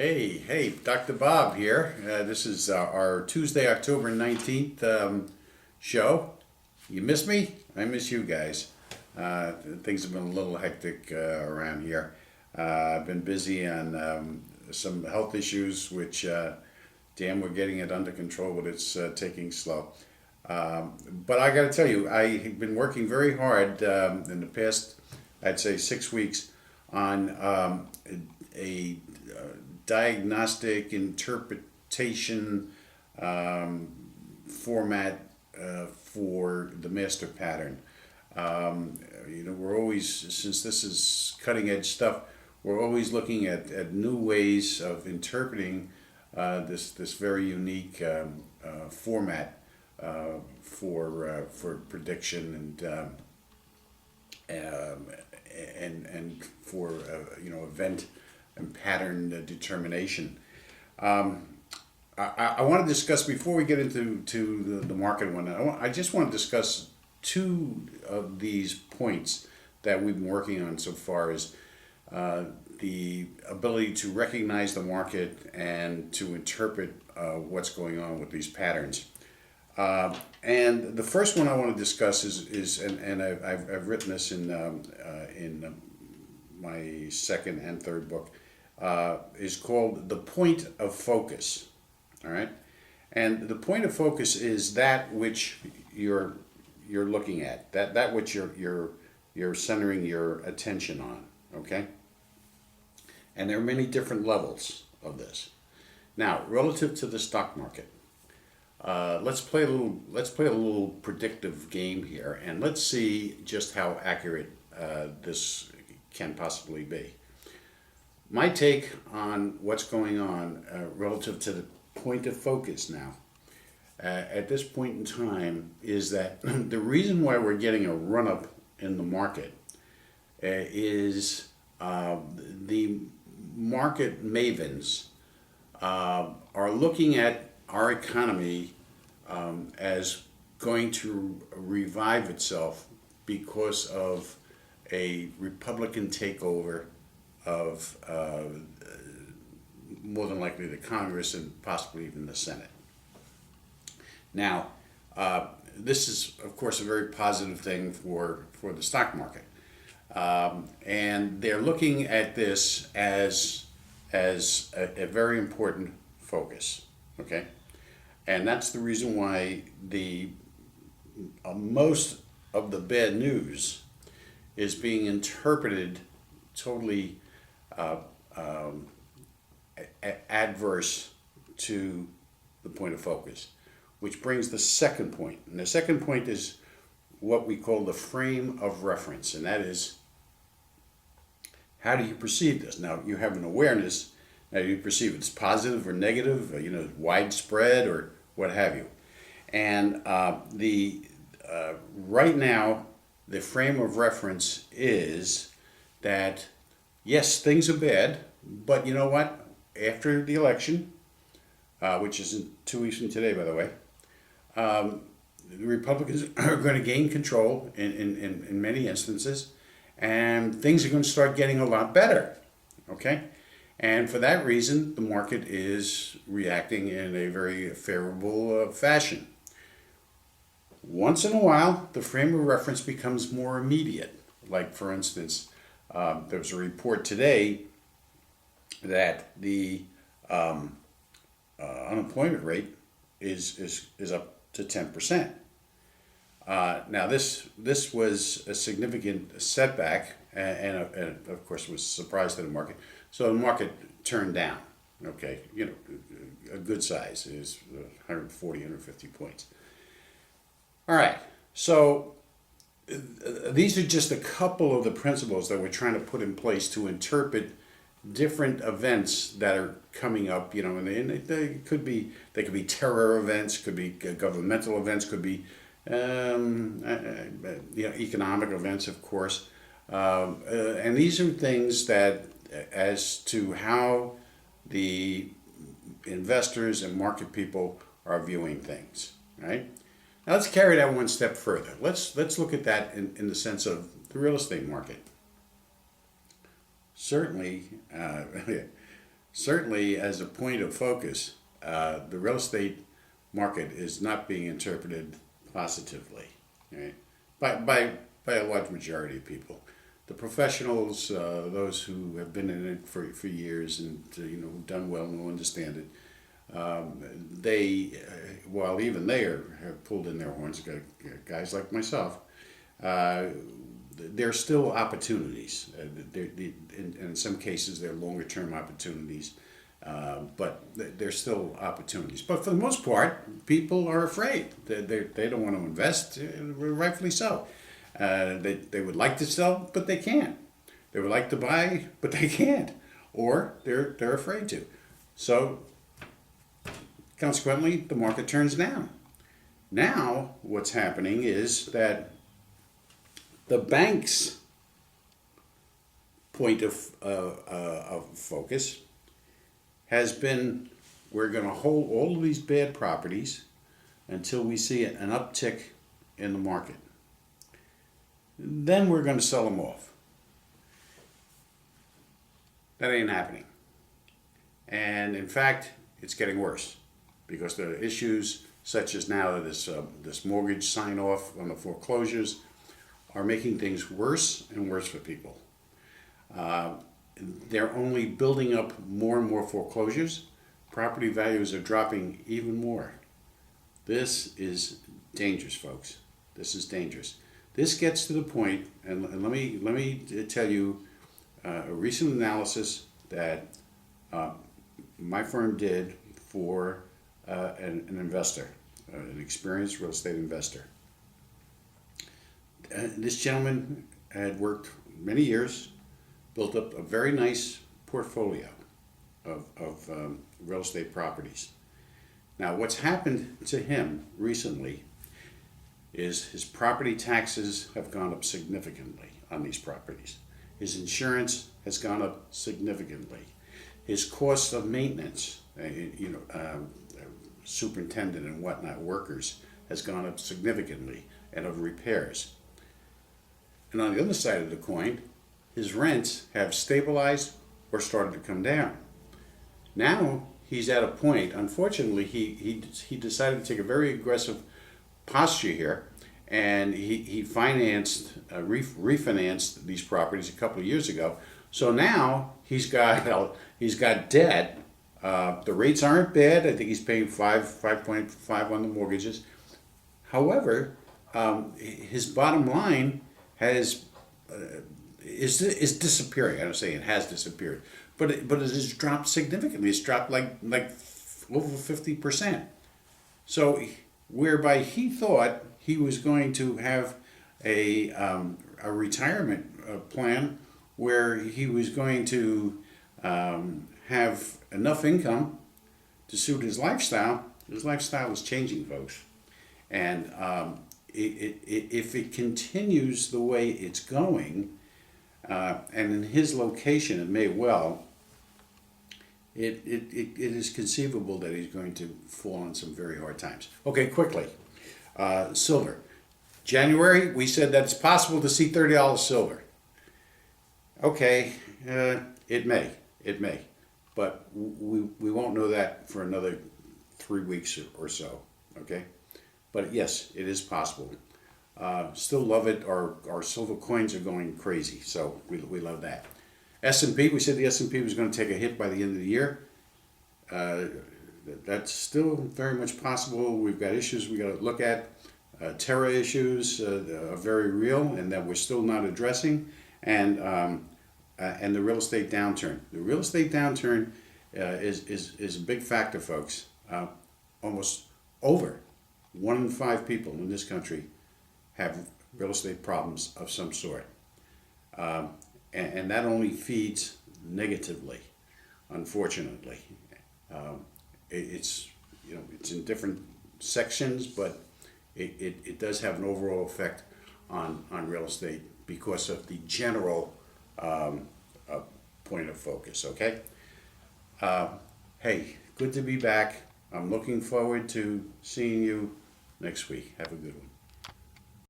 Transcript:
Hey, Dr. Bob here. This is our Tuesday, October 19th show. You miss me? I miss you guys. Things have been a little hectic around here. I've been busy on some health issues, which, damn, we're getting it under control, but it's taking slow. But I got to tell you, I've been working very hard in the past, I'd say 6 weeks, on a diagnostic interpretation format for the master pattern. We're always, since this is cutting edge stuff, we're always looking at new ways of interpreting this very unique format for prediction and for event and pattern determination. I want to discuss, before we get into the market one, I just want to discuss two of these points that we've been working on so far, is the ability to recognize the market and to interpret what's going on with these patterns. And the first one I want to discuss is I've written this in my second and third book, is called The Point of Focus. All right, and the point of focus is that which you're looking at, that which you're centering your attention on. Okay, and there are many different levels of this. Now, relative to the stock market, let's play a little predictive game here, and let's see just how accurate this can possibly be. My take on what's going on relative to the point of focus now, at this point in time, is that the reason why we're getting a run-up in the market is the market mavens are looking at our economy as going to revive itself because of a Republican takeover of more than likely the Congress and possibly even the Senate. Now, this is, of course, a very positive thing for the stock market. And they're looking at this as a very important focus, okay? And that's the reason why most of the bad news is being interpreted totally adverse to the point of focus, which brings the second point. And the second point is what we call the frame of reference, and that is, how do you perceive this? Now, you have an awareness. Now, you perceive it's positive or negative, widespread or what have you. And right now, the frame of reference is that, yes, things are bad, but you know what? After the election, which is in 2 weeks from today, by the way, the Republicans are going to gain control in many instances, and things are going to start getting a lot better, okay? And for that reason, the market is reacting in a very favorable fashion. Once in a while, the frame of reference becomes more immediate. Like, for instance, there was a report today that the unemployment rate is up to 10%. Now, this was a significant setback, and of course was a surprise to the market. So the market turned down. Okay, a good size is 140, 150 points. All right, so these are just a couple of the principles that we're trying to put in place to interpret different events that are coming up, and they could be terror events, could be governmental events, could be economic events, of course, and these are things that, as to how the investors and market people are viewing things, right? Now let's carry that one step further. Let's look at that in the sense of the real estate market. Certainly, certainly as a point of focus, the real estate market is not being interpreted positively, right? By a large majority of people. The professionals, those who have been in it for years and who've done well and who understand it, they, while even they have pulled in their horns, guys like myself, there are still opportunities. In some cases, they're longer term opportunities, but there's still opportunities. But for the most part, people are afraid. They don't want to invest, rightfully so. They would like to sell, but they can't. They would like to buy, but they can't. Or they're afraid to. So, consequently, the market turns down. Now, what's happening is that the bank's point of focus has been, we're going to hold all of these bad properties until we see an uptick in the market. Then we're going to sell them off. That ain't happening. And in fact, it's getting worse because there are issues such as now this mortgage sign off on the foreclosures are making things worse and worse for people. They're only building up more and more foreclosures. Property values are dropping even more. This is dangerous, folks. This is dangerous. This gets to the point, and let me tell you a recent analysis that my firm did for an investor, an experienced real estate investor. This gentleman had worked many years, built up a very nice portfolio of real estate properties. Now, what's happened to him recently is his property taxes have gone up significantly on these properties. His insurance has gone up significantly. His cost of maintenance, superintendent and whatnot, workers, has gone up significantly, and of repairs. And on the other side of the coin, his rents have stabilized or started to come down. Now he's at a point, unfortunately, he decided to take a very aggressive posture here, and he refinanced these properties a couple of years ago. So now he's got debt. The rates aren't bad. I think he's paying 5.5 on the mortgages. However, his bottom line is disappearing. I don't say it has disappeared, but it has dropped significantly. It's dropped like over 50%. So whereby he thought he was going to have a retirement plan where he was going to have enough income to suit his lifestyle is changing, folks. And if it continues the way it's going, and in his location it may well, it is conceivable that he's going to fall on some very hard times. Okay, quickly. Silver. January, we said that it's possible to see $30 silver. Okay, it may. But we won't know that for another 3 weeks or so, okay? But yes, it is possible. Still love it. Our silver coins are going crazy, so we love that. S&P, we said the S&P was going to take a hit by the end of the year. That's still very much possible. We've got issues we got to look at. Terror issues are very real and that we're still not addressing. And the real estate downturn. The real estate downturn is a big factor, folks. Almost over 1 in 5 people in this country have real estate problems of some sort. And that only feeds negatively, unfortunately. It's in different sections, but it does have an overall effect on real estate because of the general point of focus, okay? Hey, good to be back. I'm looking forward to seeing you next week. Have a good one.